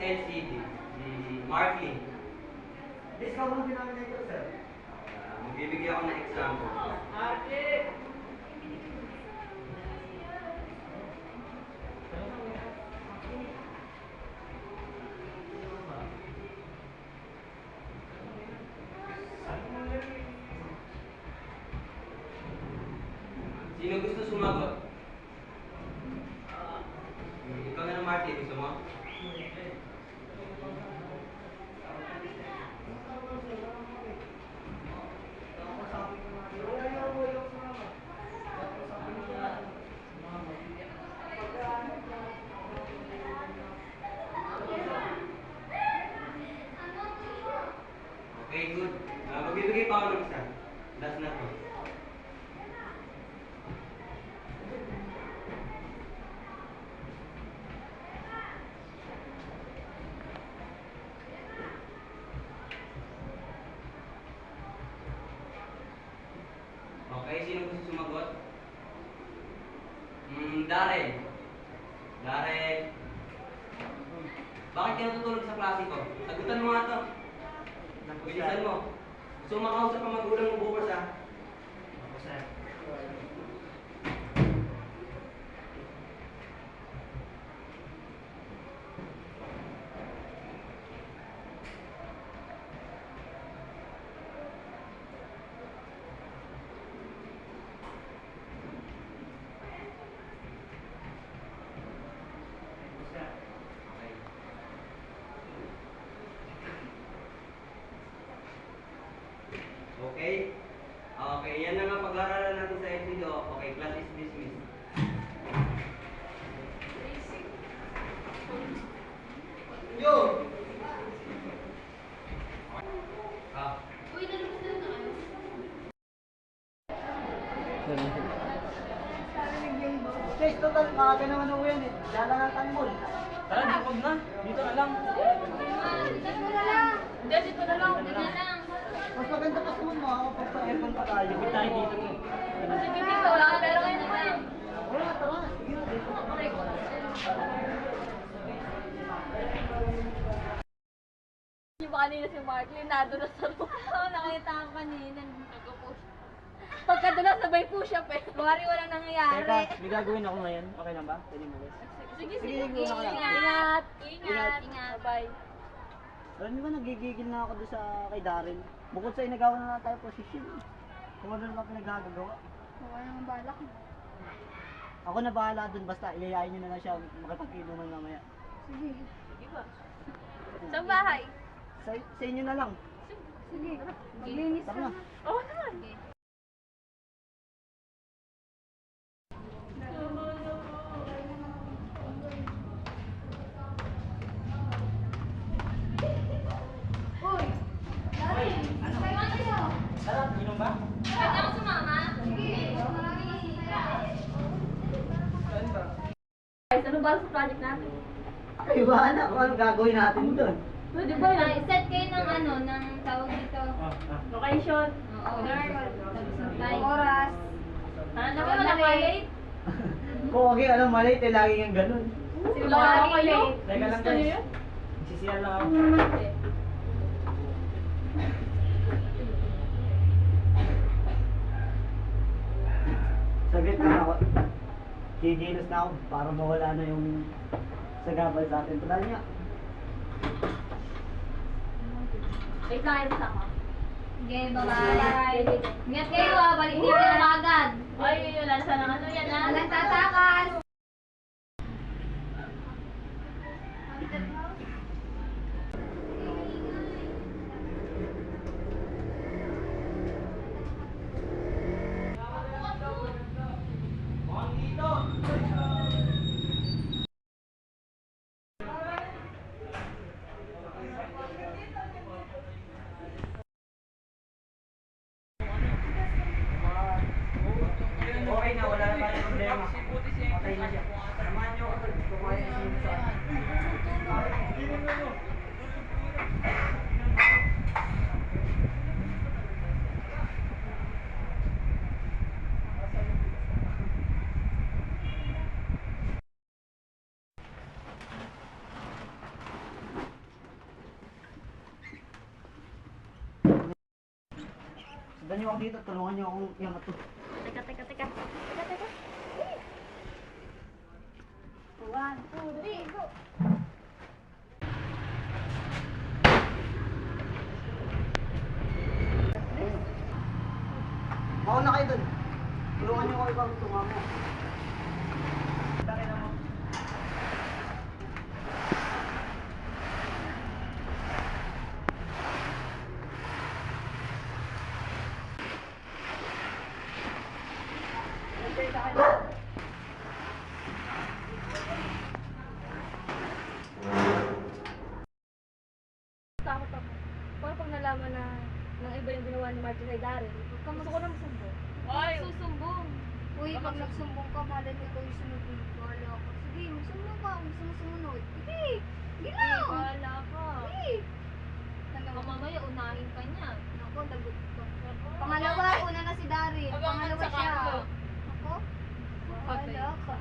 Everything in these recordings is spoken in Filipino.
LCD, si Markley. Discount mo denominator, sir. Magbibigay ako ng example. Sino gusto sumagot? Ikaw na ng Markley, gusto mo? Okay, good. Magbibigay pa ako ng isa. Last na to. Okay, sino gusto sumagot? Darren. Darren. Bakit ka natutulog sa klase ko? Sagutan mo nga to. Bilisan mo. So makausap ang magulang mo bukas ha. Ako, sir. Okay? Okay, yan na nga pag-aaralan natin sa LCD. Okay, class is dismissed. Yo! Uy, nalabas na kayo. Guys, total, maaga naman ako yan eh. Lalangatan mo. Tara, di wag na. Dito na lang. Dito na lang. Dito na lang. Dito na lang. Mas maganda pa naman makakapagpa-aircon pa tayo. Hindi tayo dito mo. Sige, dito. Wala ka pero kayo naman. Wala, tara. Sige na, dito. Yung ba kanina si Markley, nado na sa room. Oo, nakita ko kanina. Pagka doon na sabay push up eh. Wari walang nangyayari. Teka, may gagawin ako ngayon. Okay lang ba? Pwede mo guys. Sige, Sige, sige. sige, wala ka lang. Ingat. Ingat. Ingat. Bye. Alam niyo ba, nagigigil na ako doon sa kay Darren. Bukod sa inagawa na lang tayo posisyon. Kung ano naman pinagagagawa. Wala nang balak. Ako na bahala doon, basta ilayain niyo na lang siya makipagkinuman mamaya. Sige. Sige ba? Sa bahay? Sa inyo na lang. Sige. Maglinis Tara na. Oo naman. Sige. Uy! Dari! Ano? Tara, inom ba? Pwede ako sumama? Sige. Guys, ano ba sa project natin? Ay, wala kung ano gagawin natin doon. Pwede ba yun? Set kayo ng ano, ng tawag dito. Location. Oo. Time. Oras. Ano ba malate? Kung okay, alam, maliit eh, lagi yung ganun. Sila ako late. Teka lang guys. Sisiyan lang ako. Saglit na ako. Kikilos na ako para mawala na yung sagabal sa atin. Tala niya. Wait lang, ito ako. Okay, bye-bye. Ingat kayo ah, balik dito na agad. Ay, yun, lansa ng ano yan ah. Walang tatakas. Okay na, wala na tayong problema. Okay na. Sundan niyo ako dito, tulungan niyo akong iangat to. Teka. Teka. 1, 2, 3, go! Mauna kayo dun. Tulungan niyo ako ibang tumama. Bakit mo? Takot ako. Paano pag nalaman na ng iba yung ginawa ni Martin kay Darren? Gusto ko na masumbong. Ay! Susumbong. Uy, pag nagsumbong ka, malay mo ikaw yung sunod yung wala ako. Sige, magsumbong ka kung gusto mo sumunod. Sige! Sige lang! Wala ka. Sige! Ano? Mamaya unahin ka niya. Ako, lagot ka. Pangalawa, una na si Darren. Pangalawa siya. Ako? Wala ka.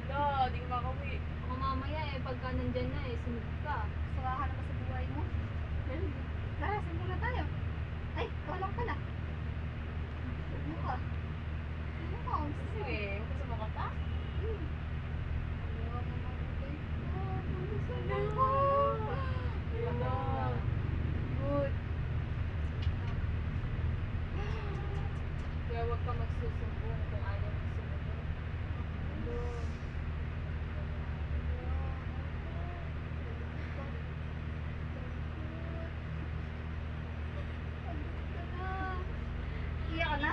Wala, di ko makauwi. Ako mamaya pagka nandyan na sunod ka. Saka ka naman sa buhay mo. Tara, sumbong na tayo. Ay, walang pala. Ano ka? Ano ka? Ang Sige, gusto mo ka pa? Good. Kaya huwag ka magsusumbong kung ayaw mo sumunod. Iyak ka na?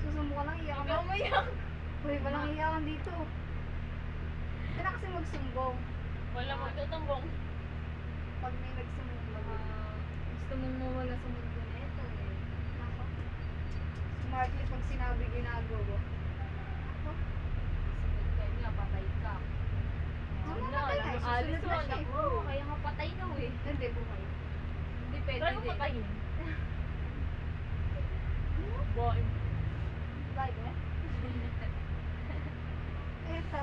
Susumbong ka lang, iyak ka na? Ikaw umiyak. Uy, walang iyakan dito. Hindi na kasi magsumbong. Wala magtutumbong. Pag may nagsumbong gusto mong mawala sa mundo na ito eh. Nako. Smartly pag sinabi ginagawa. Ako? Sunod ka niya, patay ka. Wala, Mamatay na, alam mo, susunod alis na mo, siya eh. naku. Oo, kaya nga patay na eh. Hindi, buhay. Hindi pwede. Try mo hindi. patayin. Boy. Live eh? Ito.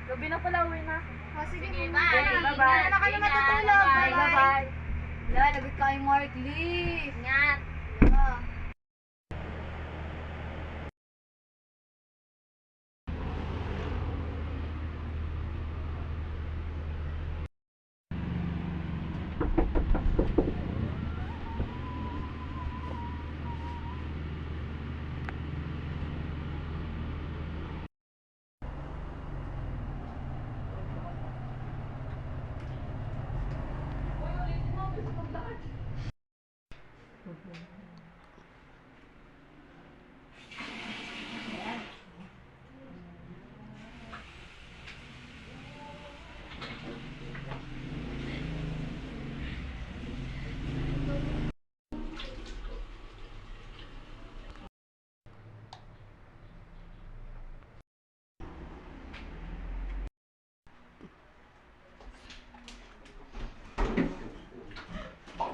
Gabi na pala, uwi na. Sige, Sige, bye. bye. Bye-bye. Hindi na kami Ingat. matutulog. Bye. Bye-bye. Wala, lagot kay Mark Lee. Ingat. Yeah.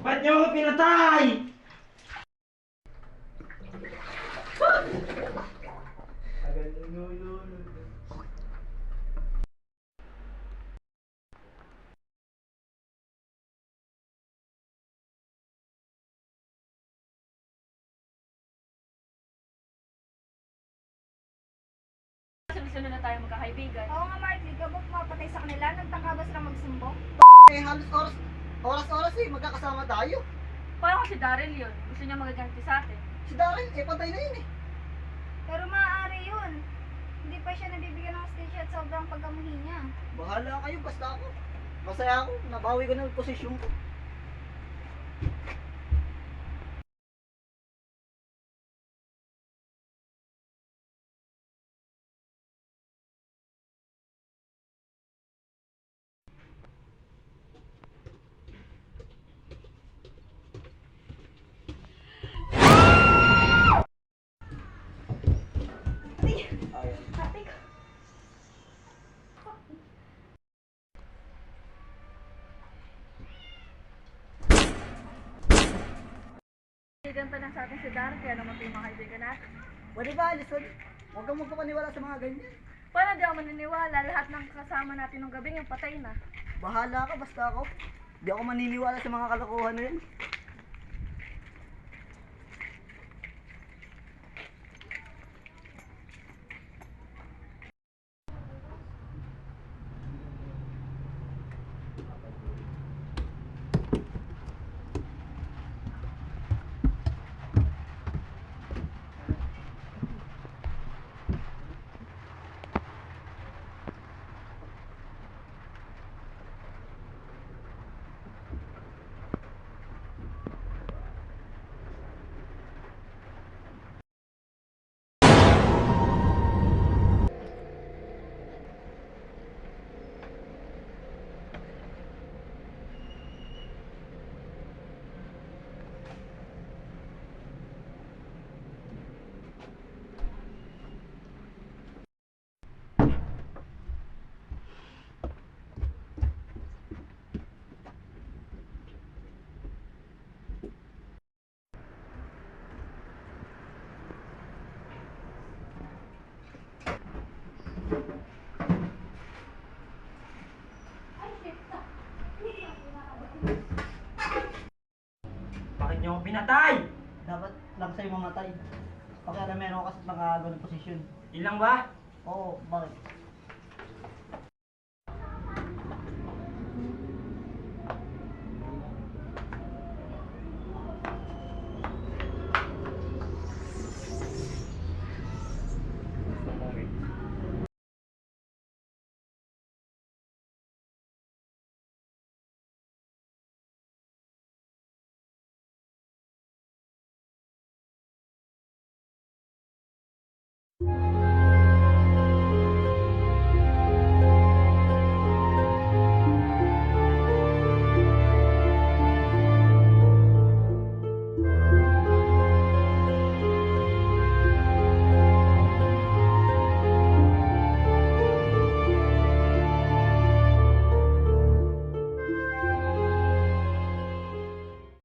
Ba't niyo ako pinatay? Sunod na tayo magkakaibigan. Oo nga, Mark Lee, kabok mapatay sa kanila. Nagtaka ba sila magsumbong? Eh, halos oras eh, magkakasama tayo. Parang si Daryl yun. Gusto niya magaganti sa atin. Si Darren, eh, patay na yun eh. Pero maaari yun. Hindi pa siya nabibigyan ng stage at sobrang pagkamuhi niya. Bahala kayo, basta ako. Masaya ako, nabawi ko na yung posisyon ko. Ate ko. Kaibigan pa lang sa atin si Daryl, kaya naman tayo mga kaibigan natin. Pwede ba, Alison? Huwag kang magpapaniwala sa mga ganyan. Paano di ako maniniwala? Lahat ng kasama natin nung gabing yung patay na. Bahala ka, basta ako. Di ako maniniwala sa mga kalokohan na yan. pinatay! Dapat lang sa'yo mamatay. Okay, alam meron ka kasi mga ganong posisyon. Yun lang ba? Oo, bakit?